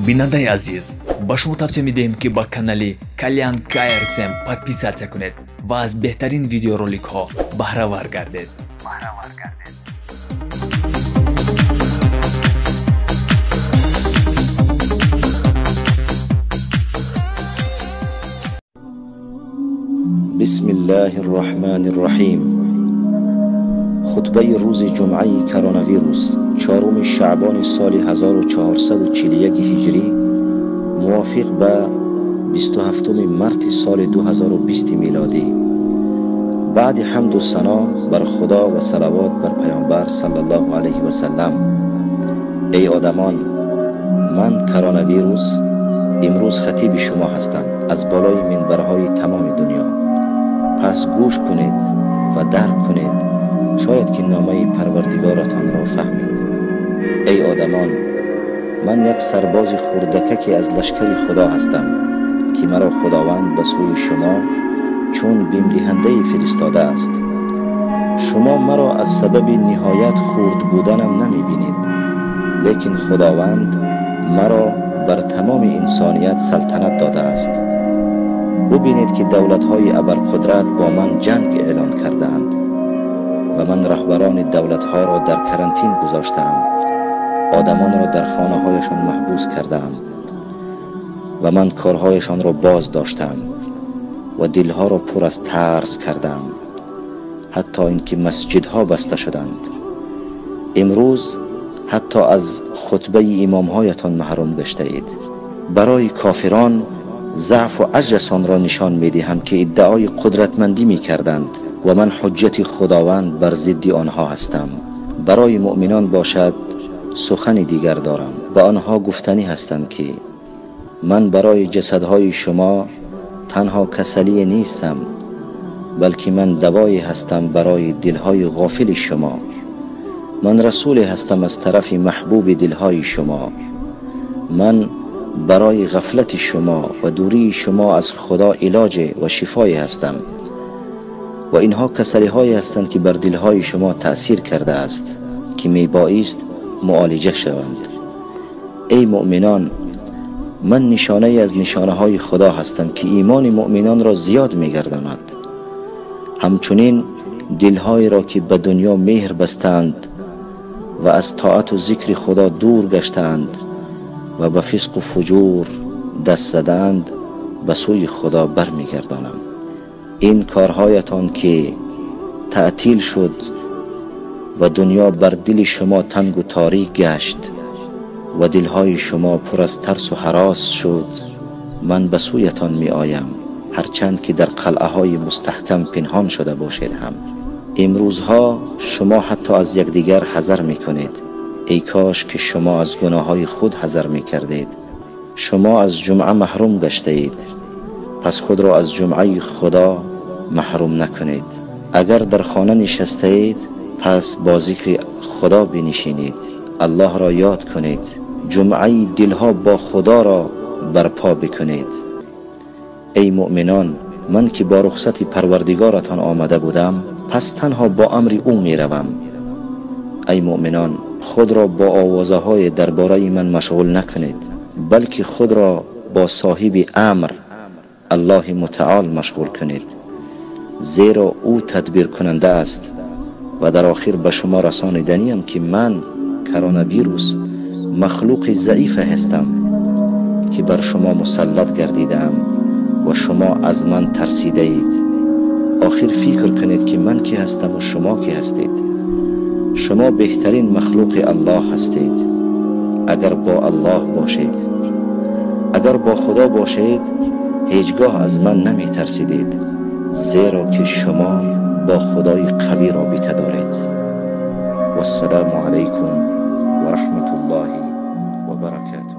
бинандаи азиз, ба шумо тавсия медиҳем ки ба канали Kalyan KRSM подписатсия кунед ва аз беҳтарин видеороликҳо баҳравар гардед. بسم الله الرحمن الرحیم. خطبه روز جمعه کروناویروس 4 شعبان سال 1441 هجری موافق به 27 مارس سال 2020 میلادی. بعد حمد و ثنا بر خدا و صلوات بر پیامبر صلی الله علیه و سلم. ای آدمان، من کروناویروس امروز خطیب شما هستم از بالای منبرهای تمام دنیا. پس گوش کنید و درک کنید، شاید که نامه پروردگارتان را فهمید. ای آدمان، من یک سرباز خردککی از لشکر خدا هستم که مرا خداوند به سوی شما چون بیم دهنده فرستاده است. شما مرا از سبب نهایت خرد بودنم نمی بینید، لیکن خداوند مرا بر تمام انسانیت سلطنت داده است. ببینید که دولت‌های ابرقدرت با من جنگ اعلان کردند و من رهبران دولت‌ها را در کرانتین گذاشتم. آدمان را در خانه‌هایشان محبوس کردم و من کارهایشان را باز داشتم و دلها را پر از ترس کردم، حتی اینکه مسجدها بسته شدند. امروز حتی از خطبه امام‌هایتان محروم گشتید. برای کافران ضعف و عجزشان را نشان می‌دهم که ادعای قدرتمندی می‌کردند و من حجت خداوند بر ضد آنها هستم. برای مؤمنان باشد سخن دیگر دارم. به آنها گفتنی هستم که من برای جسدهای شما تنها کسلی نیستم، بلکه من دوایی هستم برای دلهای غافل شما. من رسول هستم از طرف محبوب دلهای شما. من برای غفلت شما و دوری شما از خدا علاج و شفای هستم و اینها کسلی هایی هستند که بر دلهای شما تأثیر کرده است که می بایست معالجه شوند. ای مؤمنان، من نشانه از نشانه های خدا هستم که ایمان مؤمنان را زیاد می گرداند. همچنین دلهایی را که به دنیا مهر بستند و از طاعت و ذکر خدا دور گشتند و به فسق و فجور دست زدند به سوی خدا برمیگردانم. این کارهایتان که تعطیل شد و دنیا بر دل شما تنگ و تاریک گشت و دلهای شما پر از ترس و هراس شد، من به سویتان می آیم، هرچند که در قلعه های مستحکم پنهان شده باشید هم. امروزها شما حتی از یکدیگر حذر می کنید. ای کاش که شما از گناه های خود حذر می کردید. شما از جمعه محروم گشته اید، پس خود را از جمعه خدا محروم نکنید. اگر در خانه نشسته اید، پس با ذکر خدا بنشینید، الله را یاد کنید، جمعه دلها با خدا را برپا بکنید. ای مؤمنان، من که با رخصت پروردگارتان آمده بودم، پس تنها با امر او می روم. ای مؤمنان، خود را با آوازه های درباره من مشغول نکنید، بلکه خود را با صاحب امر الله متعال مشغول کنید، زیرا او تدبیر کننده است و در آخر به شما رسانیدنیم که من کروناویروس مخلوق ضعیف هستم که بر شما مسلط گردیدم و شما از من ترسیده اید. آخر فکر کنید که من کی هستم و شما کی هستید. شما بهترین مخلوق الله هستید اگر با الله باشید. اگر با خدا باشید هیچگاه از من نمی ترسیدید، زیرا که شما با خدای قوی رابطه دارید. و السلام علیکم و رحمت الله و برکاته.